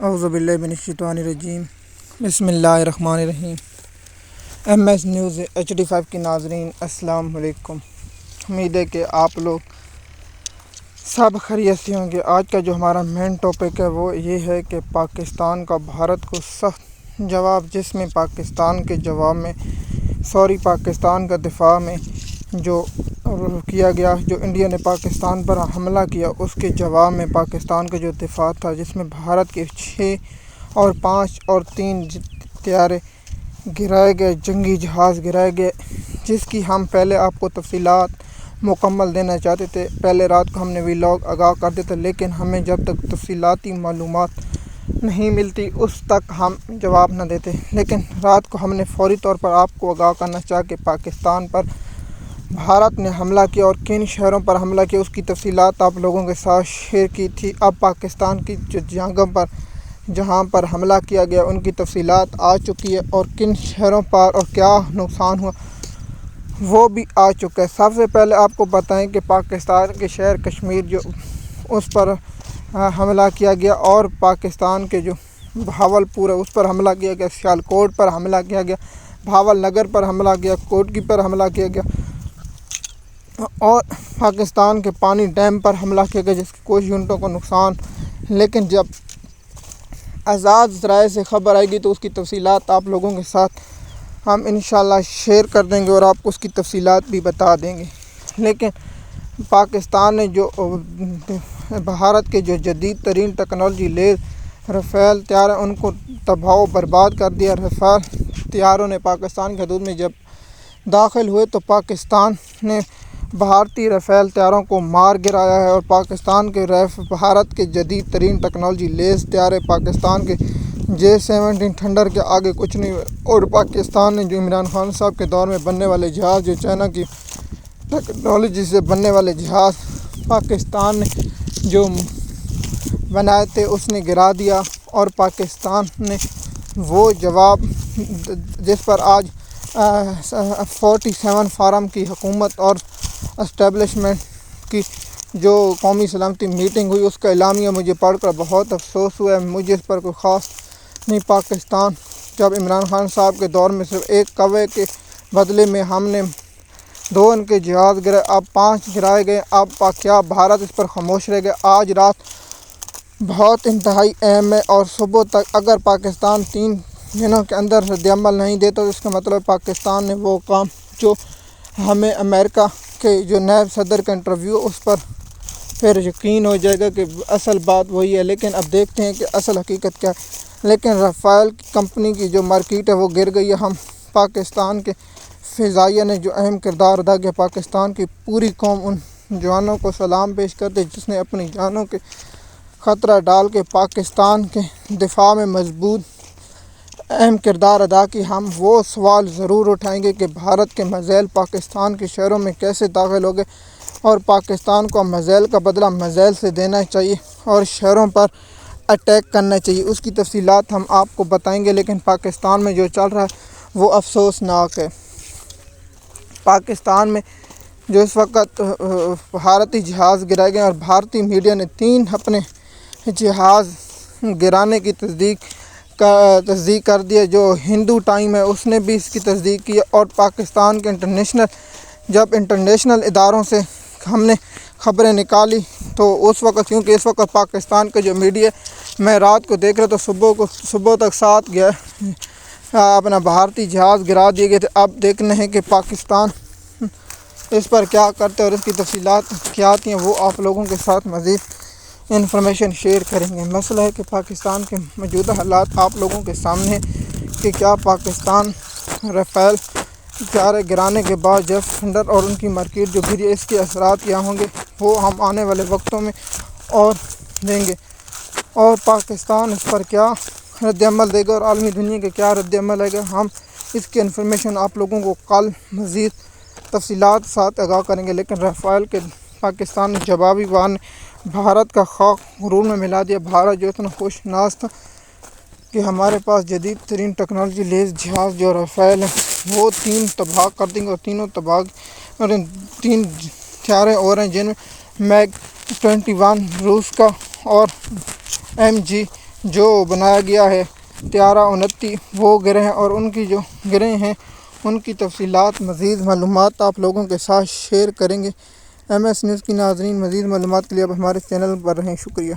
اعوذ باللہ من الشیطان الرجیم بسم اللہ الرحمن الرحیم۔ ایم ایس نیوز HD5 کے ناظرین السلام علیکم۔ امید ہے کہ آپ لوگ سب خیریت سے ہوں گے۔ آج کا جو ہمارا مین ٹاپک ہے وہ یہ ہے کہ پاکستان کا بھارت کو سخت جواب، جس میں پاکستان کے جواب میں پاکستان کا دفاع میں جو کیا گیا، جو انڈیا نے پاکستان پر حملہ کیا، اس کے جواب میں پاکستان کا جو دفاع تھا، جس میں بھارت کے 6 اور 5 اور 3 طیارے گرائے گئے، جنگی جہاز گرائے گئے، جس کی ہم پہلے آپ کو تفصیلات مکمل دینا چاہتے تھے۔ پہلے رات کو ہم نے ویلاگ آگاہ کر دیتے، لیکن ہمیں جب تک تفصیلاتی معلومات نہیں ملتی اس تک ہم جواب نہ دیتے۔ لیکن رات کو ہم نے فوری طور پر آپ کو آگاہ کرنا چاہا کہ پاکستان پر بھارت نے حملہ کیا اور کن شہروں پر حملہ کیا، اس کی تفصیلات آپ لوگوں کے ساتھ شیئر کی تھی۔ اب پاکستان کی جو جہاں پر حملہ کیا گیا ان کی تفصیلات آ چکی ہے، اور کن شہروں پر اور کیا نقصان ہوا وہ بھی آ چکا ہے۔ سب سے پہلے آپ کو بتائیں کہ پاکستان کے شہر کشمیر جو اس پر حملہ کیا گیا، اور پاکستان کے جو بھاول پور ہے اس پر حملہ کیا گیا، سیالکوٹ پر حملہ کیا گیا، بھاول نگر پر حملہ کیا، کوٹکی پر حملہ کیا گیا، اور پاکستان کے پانی ڈیم پر حملہ کیا گیا، جس کی کچھ یونٹوں کو نقصان۔ لیکن جب آزاد ذرائع سے خبر آئے گی تو اس کی تفصیلات آپ لوگوں کے ساتھ ہم انشاءاللہ شیئر کر دیں گے اور آپ کو اس کی تفصیلات بھی بتا دیں گے۔ لیکن پاکستان نے جو بھارت کے جو جدید ترین ٹیکنالوجی لیز رافیل طیارے ان کو تباہ و برباد کر دیا۔ رافیل طیاروں نے پاکستان کی حدود میں جب داخل ہوئے تو پاکستان نے بھارتی رافیل طیاروں کو مار گرایا ہے، اور پاکستان کے بھارت کے جدید ترین ٹیکنالوجی لیز طیارے پاکستان کے J-17 تھنڈر کے آگے کچھ نہیں ہوئے، اور پاکستان نے جو عمران خان صاحب کے دور میں بننے والے جہاز، جو چائنا کی ٹیکنالوجی سے بننے والے جہاز پاکستان نے جو بنائے تھے اس نے گرا دیا، اور پاکستان نے وہ جواب جس پر آج 47 فارم کی حکومت اور اسٹیبلشمنٹ کی جو قومی سلامتی میٹنگ ہوئی، اس کا اعلامیہ مجھے پڑھ کر بہت افسوس ہوا ہے۔ مجھے اس پر کوئی خاص نہیں۔ پاکستان جب عمران خان صاحب کے دور میں صرف ایک کوے کے بدلے میں ہم نے 2 ان کے جہاز گرائے، اب 5 گرائے گئے، اب کیا بھارت اس پر خاموش رہ گیا؟ آج رات بہت انتہائی اہم ہے، اور صبح تک اگر پاکستان 3 دنوں کے اندر رد عمل نہیں دیتا تو اس کا مطلب پاکستان نے وہ کام جو ہمیں امریکہ کے جو نائب صدر کا انٹرویو، اس پر پھر یقین ہو جائے گا کہ اصل بات وہی ہے۔ لیکن اب دیکھتے ہیں کہ اصل حقیقت کیا ہے۔ لیکن رافیل کمپنی کی جو مارکیٹ ہے وہ گر گئی ہے۔ ہم پاکستان کے فضائیہ نے جو اہم کردار ادا کیا، پاکستان کی پوری قوم ان جوانوں کو سلام پیش کرتے جس نے اپنی جانوں کے خطرہ ڈال کے پاکستان کے دفاع میں مضبوط اہم کردار ادا کی۔ ہم وہ سوال ضرور اٹھائیں گے کہ بھارت کے میزائل پاکستان کے شہروں میں کیسے داخل ہو گئے، اور پاکستان کو میزائل کا بدلہ میزائل سے دینا چاہیے اور شہروں پر اٹیک کرنا چاہیے۔ اس کی تفصیلات ہم آپ کو بتائیں گے۔ لیکن پاکستان میں جو چل رہا ہے وہ افسوسناک ہے۔ پاکستان میں جو اس وقت بھارتی جہاز گرائے گئے، اور بھارتی میڈیا نے 3 اپنے جہاز گرانے کی تصدیق کر دیا۔ جو ہندو ٹائم ہے اس نے بھی اس کی تصدیق کی، اور پاکستان کے انٹرنیشنل اداروں سے ہم نے خبریں نکالی تو اس وقت، کیونکہ اس وقت پاکستان کا جو میڈیا، میں رات کو دیکھ رہا تو صبح تک 7 گیا اپنا بھارتی جہاز گرا دیے گئے تھے۔ اب دیکھنا ہے کہ پاکستان اس پر کیا کرتے اور اس کی تفصیلات کیا آتی ہیں، وہ آپ لوگوں کے ساتھ مزید انفارمیشن شیئر کریں گے۔ مسئلہ ہے کہ پاکستان کے موجودہ حالات آپ لوگوں کے سامنے کہ کیا پاکستان رافیل طیارے گرانے کے بعد J-17 اور ان کی مارکیٹ جو گری ہے، اس کے اثرات کیا ہوں گے، وہ ہم آنے والے وقتوں میں اور دیں گے، اور پاکستان اس پر کیا رد عمل دے گا اور عالمی دنیا کے کیا رد عمل آئے گا۔ ہم اس کی انفارمیشن آپ لوگوں کو کل مزید تفصیلات ساتھ آگاہ کریں گے۔ لیکن رافیل کے پاکستان نے جوابی وار نے بھارت کا خاک غرور میں ملا دیا۔ بھارت جو اتنا خوش ناز تھا کہ ہمارے پاس جدید ترین ٹیکنالوجی لیز جہاز جو رافیل ہے وہ 3 تباہ کر دیں گے، اور تینوں تباہ، اور 3 طیارے اور ہیں جن میں MiG-21 روس کا، اور MG جو بنایا گیا ہے طیارہ 29 وہ گرہ اور ان کی جو گرہ ہیں ان کی تفصیلات مزید معلومات آپ لوگوں کے ساتھ شیئر کریں گے۔ ایم ایس نیوز کی ناظرین، مزید معلومات کے لیے آپ ہمارے چینل پر رہیں۔ شکریہ۔